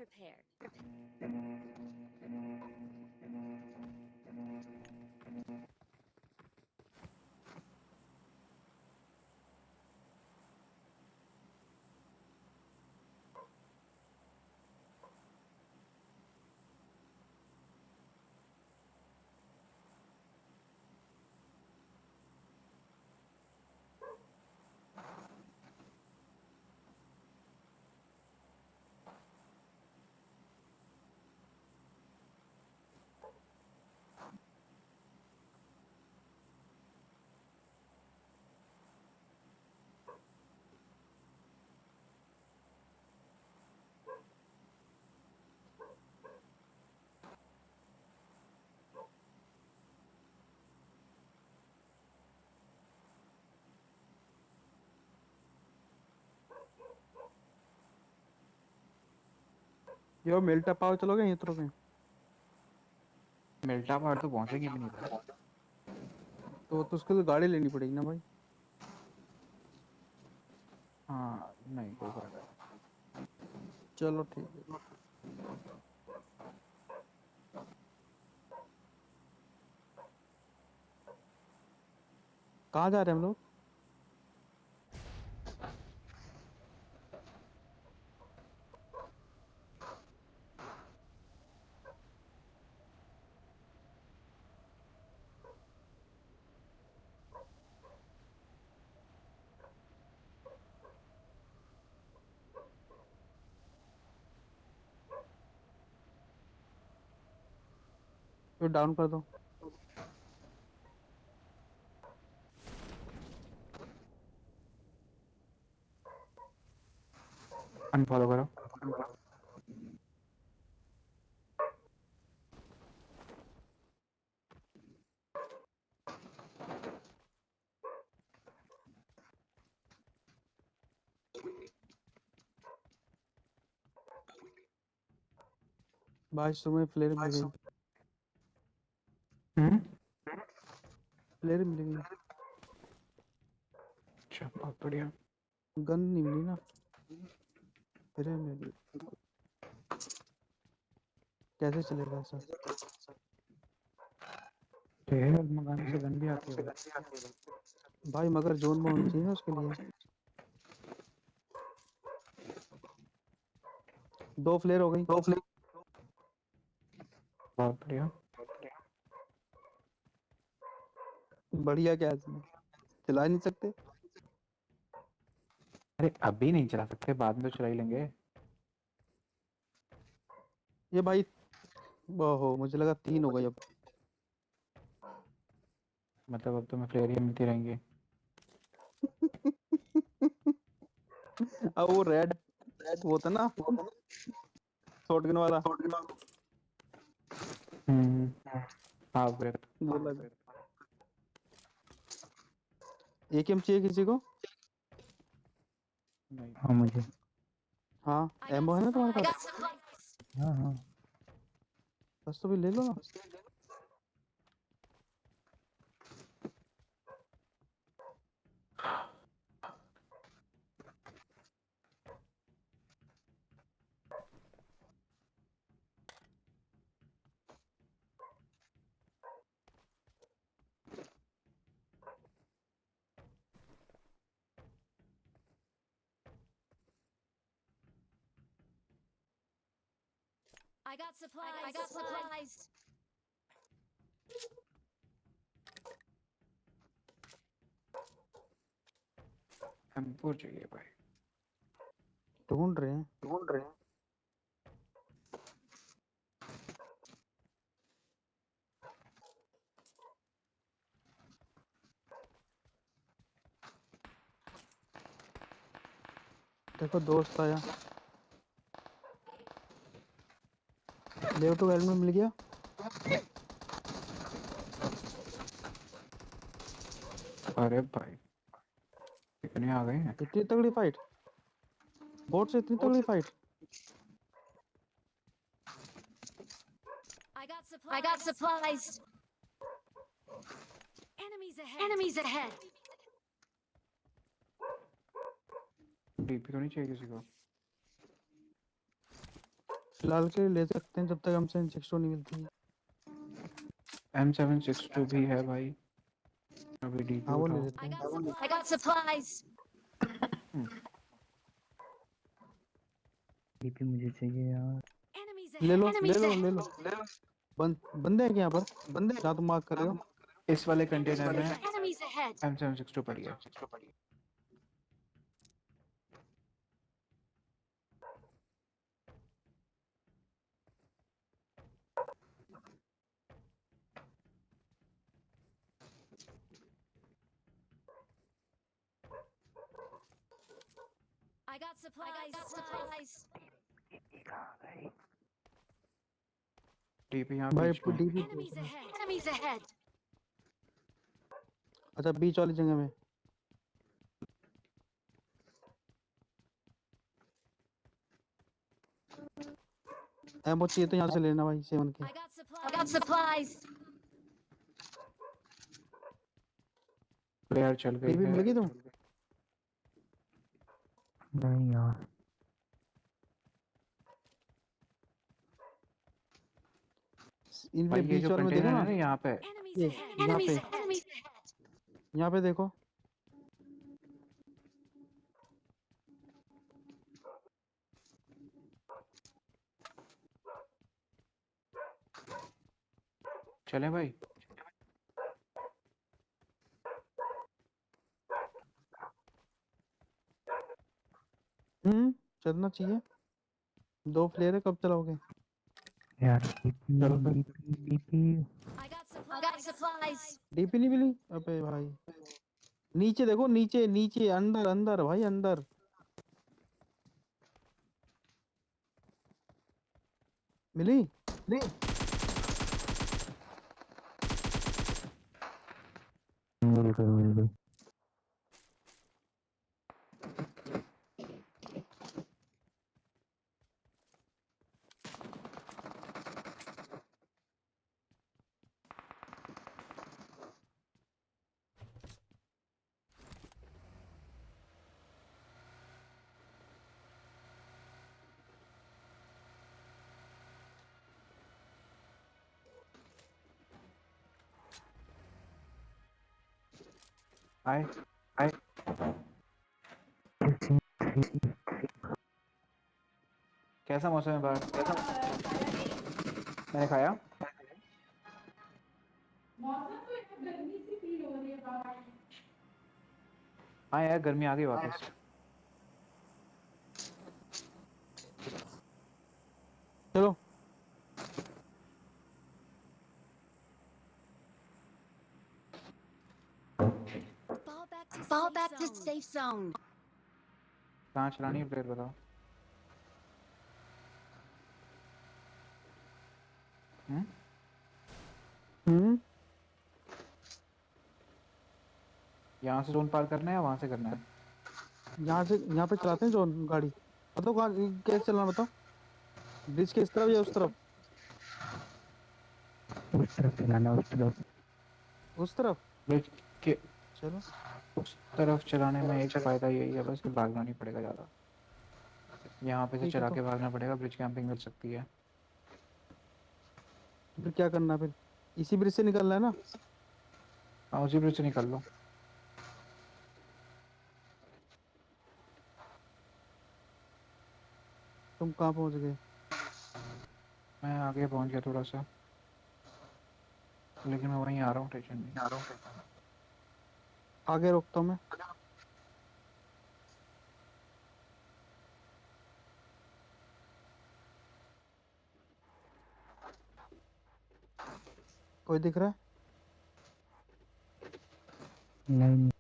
prepared. यो मिल्टा पाव चलोगे यहीं उतरोगे? मिल्टा पहाड़ तो पहुंचेंगे भी नहीं भाई। तो उसके लिए गाड़ी लेनी पड़ेगी ना भाई। हाँ नहीं कोई बात नहीं। चलो ठीक है। कहाँ जा रहे हैं हम लोग? तो डाउन कर दो। अनफॉलो करो। भाई सुबह फ्लेयर मिल गई। हम्म। फ्लेयर मिल गई। अच्छा बहुत बढ़िया। गन नहीं मिली ना। फ्लेयर मिल गई। कैसे चलेगा ऐसा? तेरे मकान से गन भी आती है भाई। भाई मगर जोन में होनी चाहिए ना उसके लिए। 2 फ्लेयर हो गई। बहुत बढ़िया। बढ़िया क्या है इसमें? चला नहीं सकते? अरे अभी नहीं चला सकते, बाद में तो चला ही लेंगे। ये भाई ओहो मुझे लगा 3 हो गई अब। मतलब अब तो मैं फ्लेयर ही मिलती रहेंगी। अब वो रेड वो था ना शॉटगन वाला। हम्म। हाँ ब्रेक। वो लगा। एकेएम चाहिए किसी को? नहीं हाँ मुझे। हाँ I got एमओ है ना तुम्हारे supplies. पास? हाँ हाँ। बस तो भी ले लो ना। I got supplies. I got supplies. हमको चाहिए भाई। ढूंढ रहे हैं। देखो दोस्त आया। लेव टू हेलमेट मिल गया। अरे भाई कितने आ गए हैं। इतनी तगड़ी फाइट। बोट से इतनी तगड़ी fight. I got I got supplies. supplies. Enemies ahead. Enemies ahead. DP तो नहीं चाहिए किसी को। फिलहाल के लिए ले सकते हैं जब तक हमसे M62 नहीं मिलती। M762 भी है भाई, अभी डीपी हाँ वो ले उठाओ। लेते I हैं। got supplies. I got supplies. DP मुझे चाहिए यार। Enemies ले ahead. लो ले Enemies लो ahead. ले लो। बंदे हैं क्या यहाँ पर? जहाँ तुम मार्क कर रहे हो? इस वाले कंटेनर में Enemies ahead. M762 पड़ी है। I got supplies. I got supplies. कहाँ गई? डीपी यहाँ भाई बीच में। DP. Enemies ahead. Enemies ahead. अच्छा बीच वाली जगह में। एमो चाहिए तो यहाँ से लेना भाई 7 के। I got supplies. I got supplies. Player चल गई डीपी है। मिलेगी तुम? नहीं यार। इनके भाई ये बीच जो वाले में देखो कंटेनर ना। है ना यहाँ पे, Enemies ये ahead. यहाँ Enemies पे, ahead. Enemies ahead. यहाँ पे देखो। चले भाई। चलना चाहिए। 2 प्लेयर है, कब चलाओगे? यार डीपी चलो फिर। DP DP. I got supplies. I got supplies. DP नहीं मिली? अबे भाई नीचे देखो, नीचे नीचे, अंदर अंदर भाई अंदर। मिली? मिल गई मिल गई। आए। कैसा मौसम है बाहर? मैंने खाया। हाँ यार, गर्मी आ गई वापस। चलो Fall back to safe zone. कहाँ चलानी है प्लेयर बताओ। हम्म यहाँ से जोन पार करना है या वहां से करना है? यहाँ से, यहाँ पे चलाते हैं जो गाड़ी। बताओ कहाँ कैसे चलना, बताओ। ब्रिज के इस तरफ या उस तरफ? उस तरफ चलाना उस तरफ। उस तरफ। ब्रिज के चलो उस तरफ चलाने में एक फायदा यही है बस कि भागना नहीं पड़ेगा ज्यादा। यहाँ पे से ठीक है। चला तो के भागना पड़ेगा, ब्रिज कैंपिंग मिल सकती है। फिर क्या करना है? फिर इसी ब्रिज से निकलना है ना? हाँ, उसी ब्रिज से निकल लो। तुम कहाँ पहुँच गए? मैं आगे पहुंच गया थोड़ा सा, लेकिन मैं वहीं आ रहा हूँ, टेंशन नहीं। आगे रोकता हूँ मैं। कोई दिख रहा है? नहीं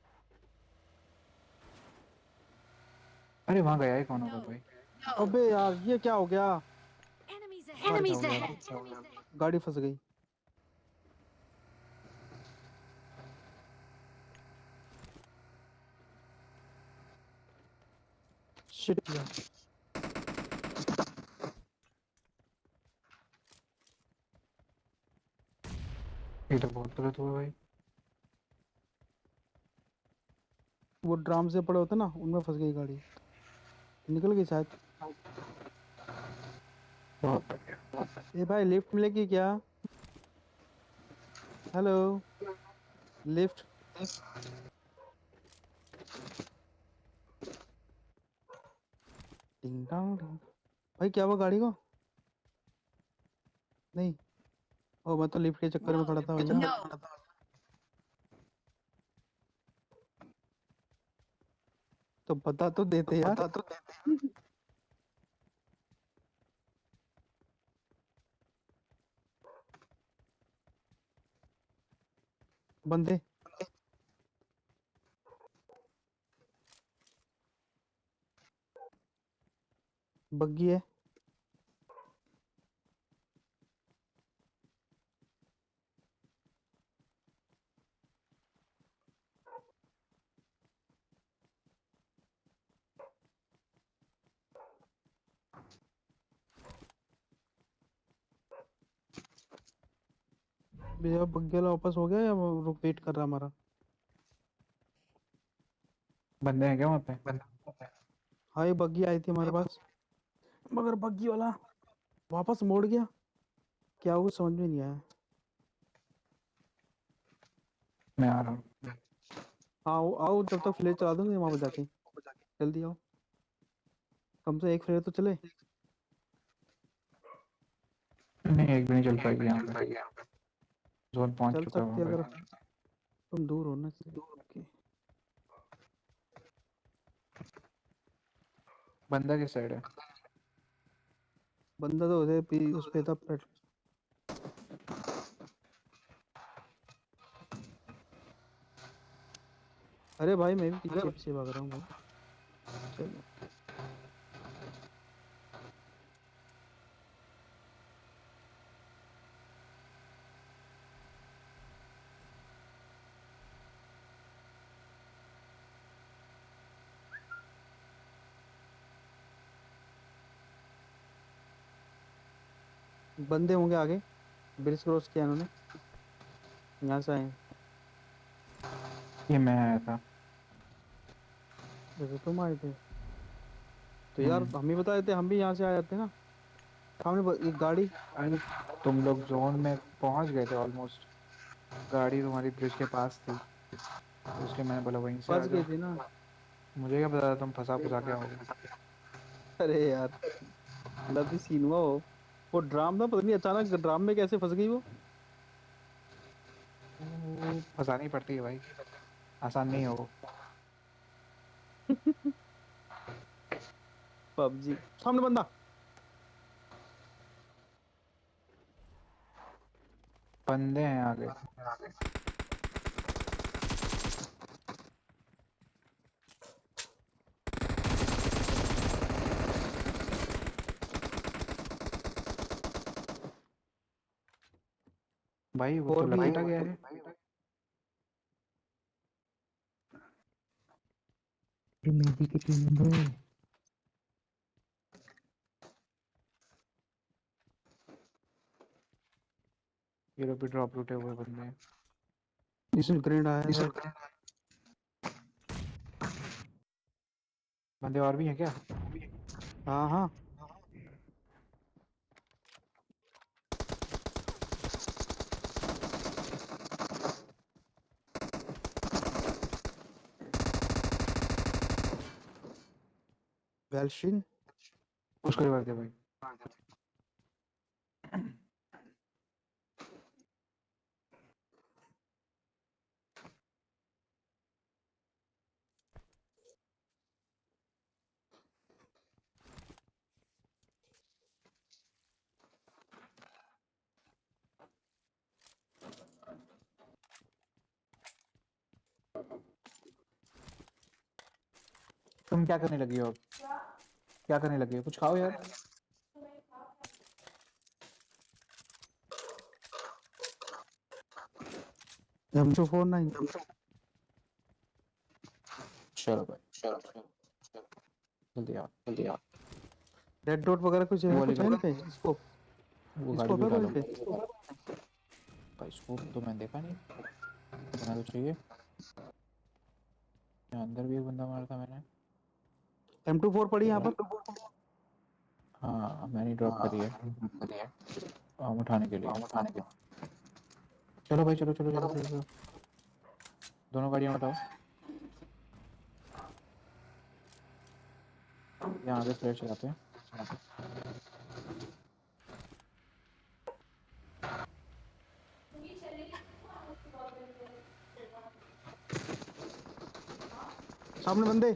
अरे वहां गया ही कौन होगा भाई। अबे यार ये क्या हो गया? Enemies ahead. गाड़ी Enemies हो गया? ahead. Enemies ahead. गाड़ी फंस गई। शिट यार। ये तो बहुत गलत हुआ भाई। वो ड्राम से पड़े होते ना, उनमें फंस गई गाड़ी। निकल गई शायद। बहुत बढ़िया। ए भाई लिफ्ट मिलेगी क्या? Hello, lift. टिंग टांग टिंग। भाई क्या हुआ गाड़ी को? नहीं। ओ मैं तो लिफ्ट के चक्कर में खड़ा था भैया। तो बता तो देते यार। बंदे। बग्गी है। भैया बग्गी वाला वापस हो गया या वो रुक वेट कर रहा हमारा? बंदे हैं क्या वहाँ पे? हाँ ये बग्गी आई थी हमारे पास, मगर बग्गी वाला वापस मोड़ गया। क्या वो समझ में नहीं आया। मैं आ रहा हूँ। आओ आओ, जब तक फ्लेयर चला दूंगे वहां पर जाके। जल्दी आओ, कम से एक फ्लेयर तो चले। नहीं, एक भी नहीं चल पाएगी यहाँ पे। जोन पहुंच चल चुका है सकती है वहाँ अगर पे। तुम दूर हो ना इसलिए। ओके। बंदा किस साइड है? बंदा तो उसे उस पे था पेट। अरे भाई मैं भी पीछे पीछे भाग रहा हूँ भाई। चलो। बंदे होंगे आगे। ब्रिज क्रॉस किया इन्होंने, यहाँ से आए। ये मैं आया था। जैसे तुम आए थे तो यार हम्म। हम ही बता देते, हम भी यहाँ से आ जाते ना। सामने एक गाड़ी। अरे तुम लोग जोन में पहुंच गए थे ऑलमोस्ट। गाड़ी तुम्हारी ब्रिज के पास थी, तो इसलिए मैंने बोला वहीं से आ फंस गई जाओ। थी ना। मुझे क्या पता था तुम फंसा फंसा के आओगे। अरे यार लव सीन हुआ वो ड्राम था, पता नहीं अचानक ड्राम में कैसे फंस गई वो। वो फंसानी पड़ती है भाई, आसान नहीं है वो। पबजी। सामने बंदा। बंदे हैं आगे। भाई वो तो और भी। लपेटा गया है। ये मेरी की टीम ब्रो। यूरो पे ड्रॉप लूटे हुए बंदे हैं। इसमें ग्रेनेड आया शायद। बंदे और भी हैं क्या? हाँ हाँ। वेल्शिन। उसको रिवाइव दे भाई। तुम क्या करने लगी हो अब? क्या करने लगी हो? कुछ खाओ यार। M249। चलो भाई, चलो जल्दी आओ जल्दी आओ। रेड डॉट वगैरह कुछ वो है, वाली कुछ है इन पे? वो गाड़ी स्कोप भी है कोई डालो। इन पे? भाई स्कोप तो मैंने देखा नहीं, होना तो चाहिए। यहाँ अंदर भी एक बंदा मारा था मैंने। M24 पड़ी यहाँ पर। हाँ मैंने ड्रॉप करी है आर्म उठाने के लिए। चलो भाई चलो चलो चलो चलो चलो। दोनों गाड़ियाँ उठाओ। यहाँ आगे फ्लैश चलाते हैं। सामने बंदे।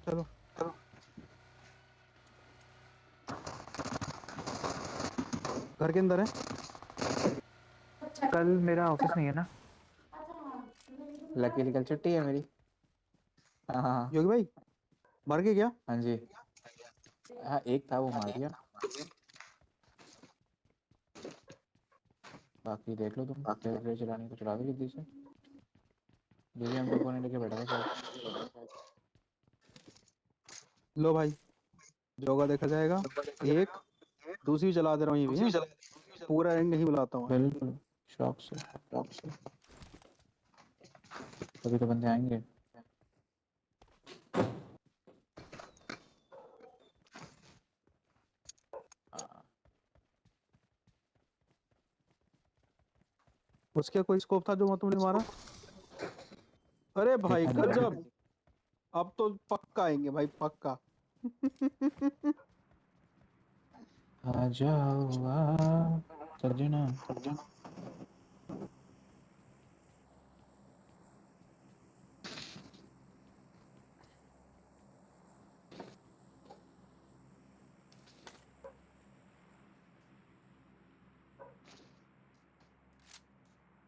चलो घर के अंदर है। कल मेरा ऑफिस नहीं है ना। लकीली कल छुट्टी है मेरी। हाँ हाँ हाँ। योगी भाई मर के क्या? हाँ जी। हाँ एक था वो मार दिया। बाकी देख लो तुम तेरे चलानी तो चला दो जल्दी से। दीदी हमको फोन लेके बैठा था शायद। लो भाई जोगा देखा जाएगा। एक दूसरी चला दे रहा हूँ ये भी है। पूरा एंड नहीं बुलाता हूँ। बिल्कुल शौक से तभी तो बंदे आएंगे। उसके कोई स्कोप था जो तुमने मारा? अरे भाई देखा नहीं गजब। अब तो पक्का आएंगे भाई पक्का। आ जाओ आ सजना।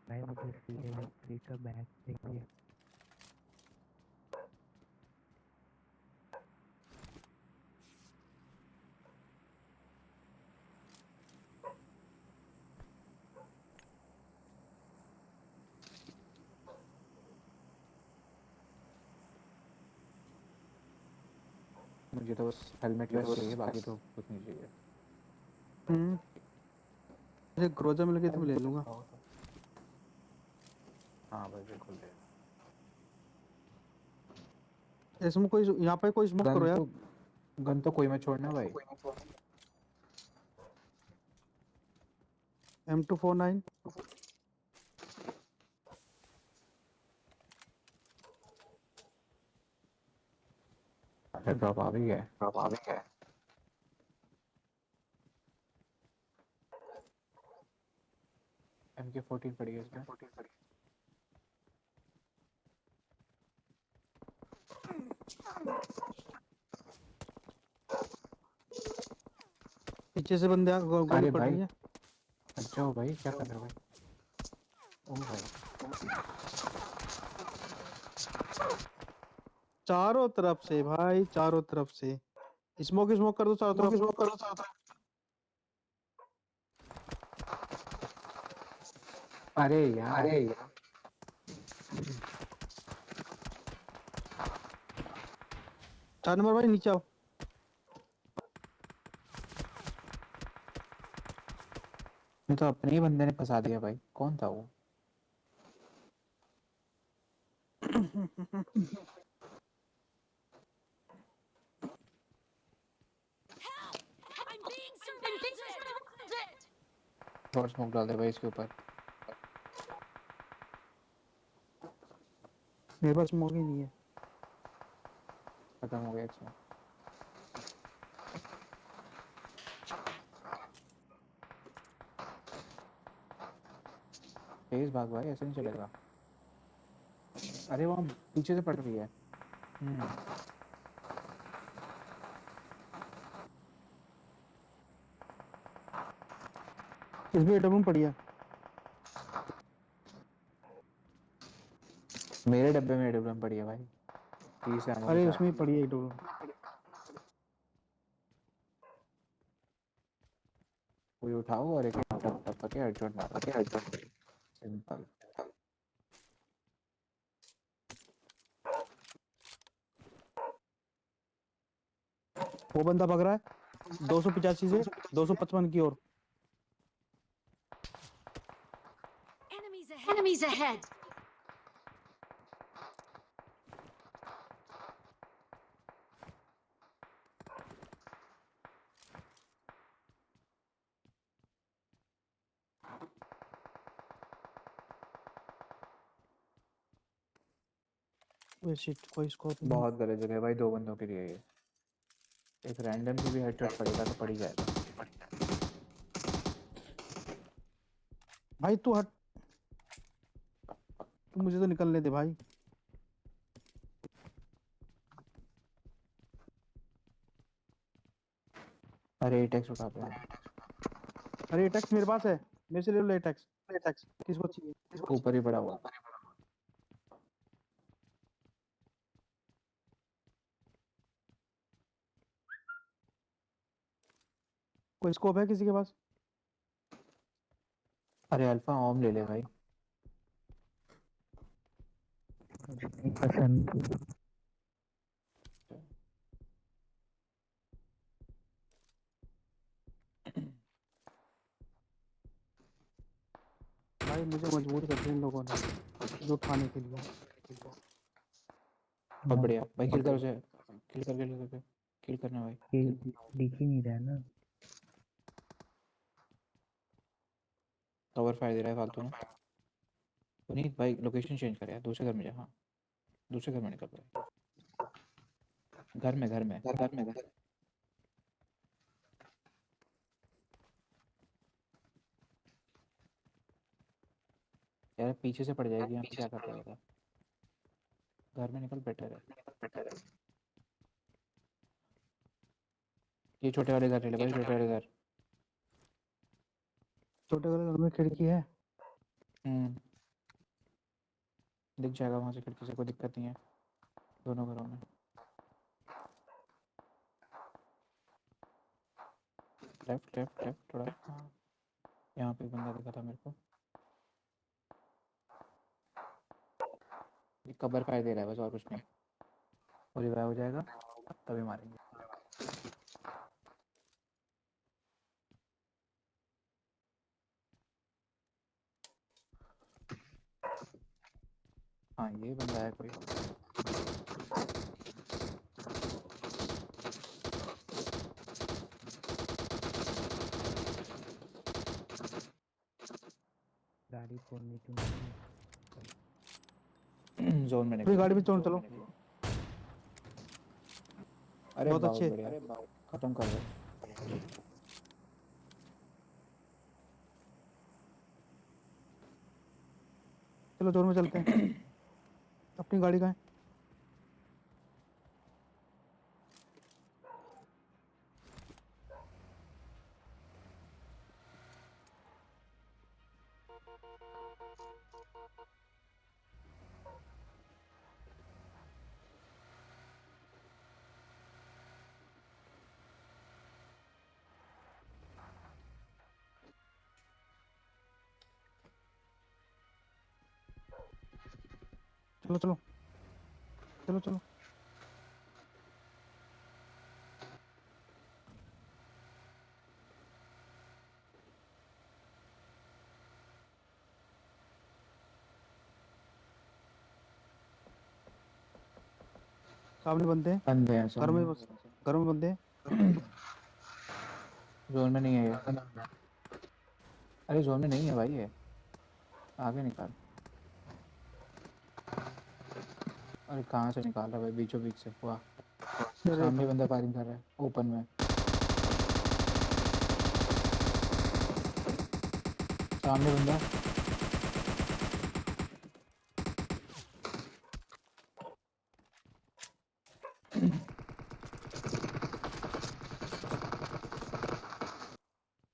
भाई मुझे CA3 का बैग चाहिए। मुझे तो बस हेलमेट वेस्ट चाहिए बाकी तो कुछ नहीं चाहिए। मुझे ग्रोजा मिल गई तो मैं ले लूंगा। हाँ भाई बिल्कुल दे। इसमें कोई यहाँ पे कोई स्मोक करो यार। गन तो कोई मत छोड़ना भाई। M249। अरे ड्रॉप आ भी गया। MK14 पड़ी है इसमें। पीछे से बंदे गोली अरे पड़ भाई रही है। अच्छा हो भाई क्या कर रहे हो भाई। ओ भाई चारों तरफ से भाई चारों तरफ से। स्मोक स्मोक कर दो चारों तरफ। अरे यार 4 नंबर भाई नीचे आओ। ये तो अपने ही बंदे ने फंसा दिया भाई। कौन था वो। Help! I'm being surrounded! और स्मोक डाल दे भाई इसके ऊपर। मेरे पास स्मोक ही नहीं है। खत्म हो गया इसमें। तेज भाग भाई ऐसे नहीं चलेगा। अरे वहाँ पीछे से पड़ रही है। इसमें एटम पड़ी है। मेरे डब्बे में एडब्ल्यूएम पड़ी है भाई 30 एमओ के अरे साथ। उसमें ही पड़ी है एटम। कोई उठाओ और एक टप टप करके हेडशॉट मारो। सिंपल। वो बंदा भाग रहा है 285 से 255 की ओर। Enemies ahead! वे शिट, कोई स्कोप नहीं। बहुत गलत जगह है भाई, 2 बंदों के लिए ये। एक रैंडम से भी हेडशॉट पड़ेगा तो पड़ ही जाएगा। भाई तू हट, तू मुझे तो निकलने दे भाई। अरे एटेक्स उठाते हैं। अरे ये टैक्स मेरे पास है, मेरे से ले लो लेटेक्स। लेटेक्स किसको चाहिए? ऊपर ही पड़ा हुआ। कोई स्कोप है किसी के पास? अरे अल्फा ओम ले ले भाई। नहीं पसंद। भाई मुझे मजबूर कर दिया इन लोगों ने जो उठाने के लिए। बहुत बढ़िया भाई, किल कर उसे। किल कर, किल कर, किल करना भाई। ये दिख ही नहीं रहा ना। कवर फायर दे रहा है फालतू में। पुनीत भाई लोकेशन चेंज कर यार, दूसरे घर में जा। हाँ, दूसरे घर में निकल भाई। घर में, घर में, घर में, घर। यार पीछे से पड़ जाएगी यहाँ पे, क्या कर रहा है बता। घर में निकल, बेटर है। ये छोटे वाले घर ले ले भाई, छोटे वाले घर। छोटे वाले घर में खिड़की है। दिख जाएगा वहां से खिड़की से, कोई दिक्कत नहीं है दोनों घरों में। लेफ्ट लेफ्ट लेफ्ट थोड़ा, हाँ। यहाँ पे एक बंदा दिखा था मेरे को। ये कबर फायर दे रहा है बस, और कुछ नहीं। और रिवाइव हो जाएगा तभी मारेंगे। हाँ ये बंदा है कोई। गाड़ी फोड़नी थी। जोन में पूरी निकलो। गाड़ी में चलो चलो। अरे बहुत बहुत अच्छे। बढ़िया, खत्म कर दो। चलो जोर में चलते हैं। अपनी गाड़ी का है। चलो चलो चलो चलो। सामने बंदे हैं। बंदे हैं घर में सामने। बस, घर में बंदे हैं। जोन में नहीं है ये। अरे जोन में नहीं है भाई ये, आगे निकाल। अरे कहाँ से निकाल रहा है भाई, बीचों बीच से। वाह, अरे सामने भाई बंदा फायरिंग कर रहा है ओपन में। सामने बंदा।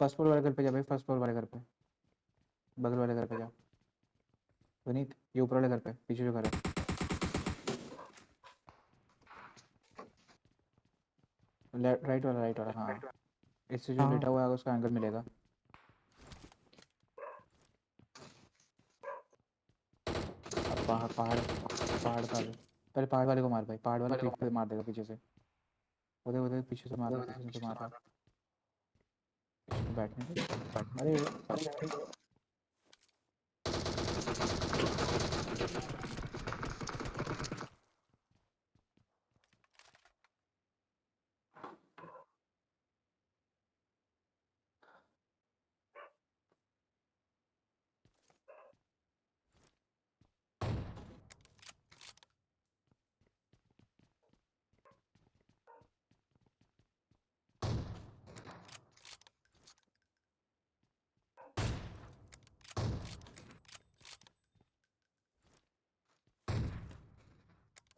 फर्स्ट फ्लोर वाले घर पे जा भाई, फर्स्ट फ्लोर वाले घर पे, बगल वाले घर पे जा। विनीत ये ऊपर वाले घर पे, पीछे जो घर है। राइट वाला, राइट वाला, हाँ। इससे जो हाँ। लेटा हुआ है उसका एंगल मिलेगा। अब पहाड़ पहाड़ पहाड़ का पहले पहाड़ वाले को मार भाई, पहाड़ वाला पीठ पे मार देगा पीछे से। उधर उधर पीछे से मार रहा है, पीछे से मार रहा है। इसको बैठने दे। अरे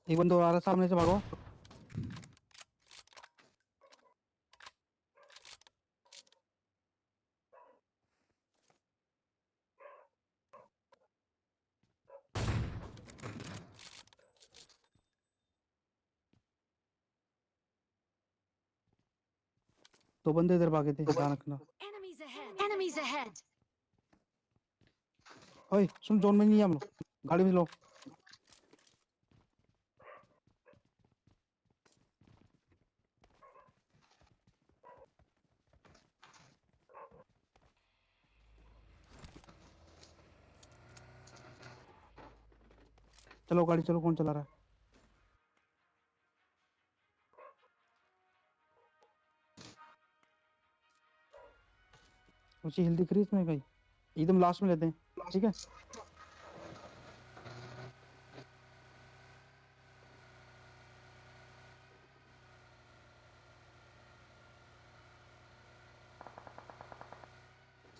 एक बंदा और आ रहा है सामने से, भागो। दो बंदे इधर भागे थे, ध्यान रखना। Enemies ahead. Enemies ahead. ओए सुन, जोन में नहीं है हम लोग, गाड़ी में लो। चलो गाड़ी चलो, कौन चला रहा है? ऊंची हिल दिख रही है इसमें कहीं? एकदम लास्ट में लेते हैं, ठीक है।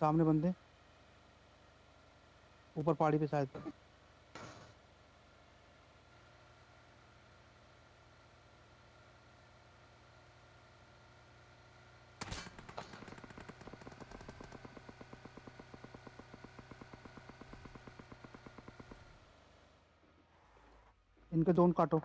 सामने बंदे, ऊपर पहाड़ी पे शायद। इनके जोन काटो।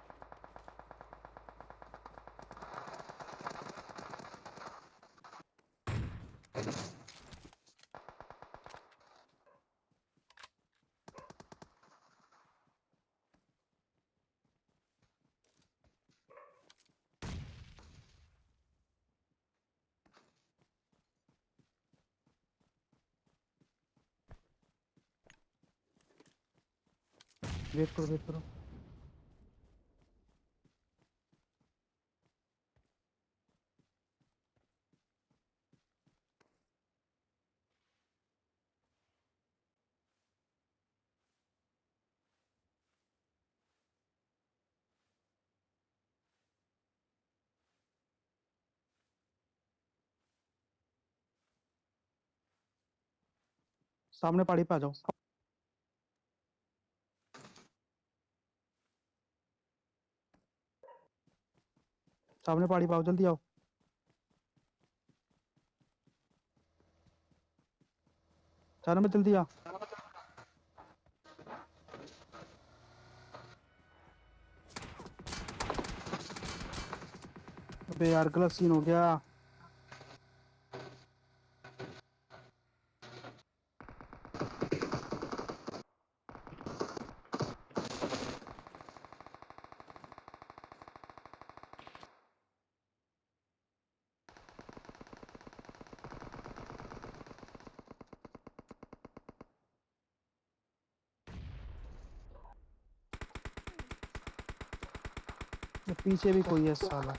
वेट करो, वेट करो। सामने पहाड़ी पे आ जाओ। सामने पहाड़ी पे आओ, जल्दी आओ। चार नंबर जल्दी आ। अबे यार गलत सीन हो गया। पीछे भी कोई है साला।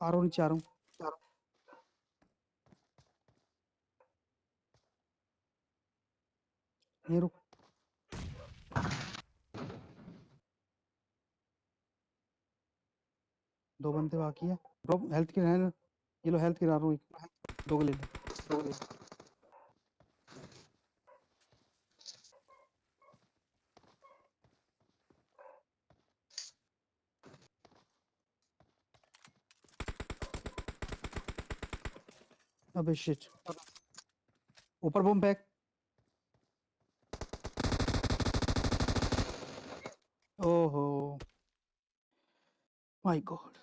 आ रहा हूँ, नीचे आ रहा हूँ। ये रुक। दो बंदे बाकी है। ड्रॉप हेल्थ की रहने। ये लो हेल्थ गिरा रहा हूँ, दो को ले ले। अबे शिट, ऊपर बम बैक। ओहो माय गॉड।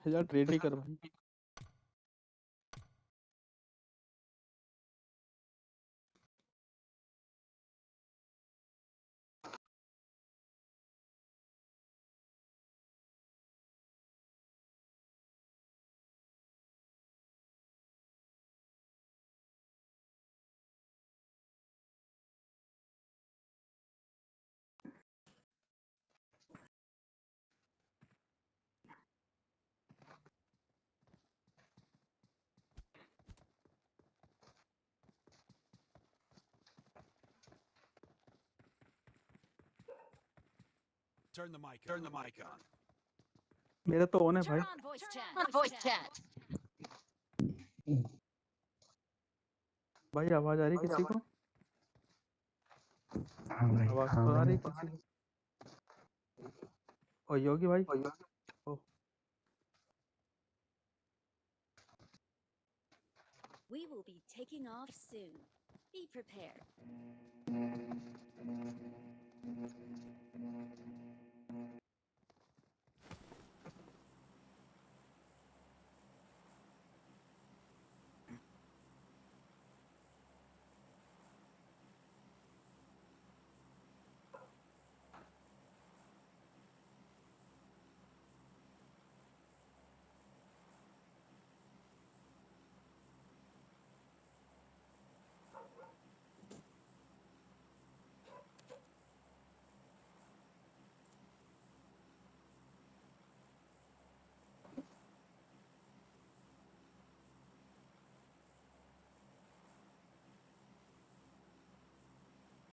यार ट्रेड ही कर भाई। Turn the mic on. मेरा तो ऑन है भाई। Turn on voice chat. भाई आवाज आ रही किसी को? हाँ भाई, आवाज हाँ तो आ भाई। रही किसी को? ओ योगी भाई। ओ We will be taking off soon. Be prepared.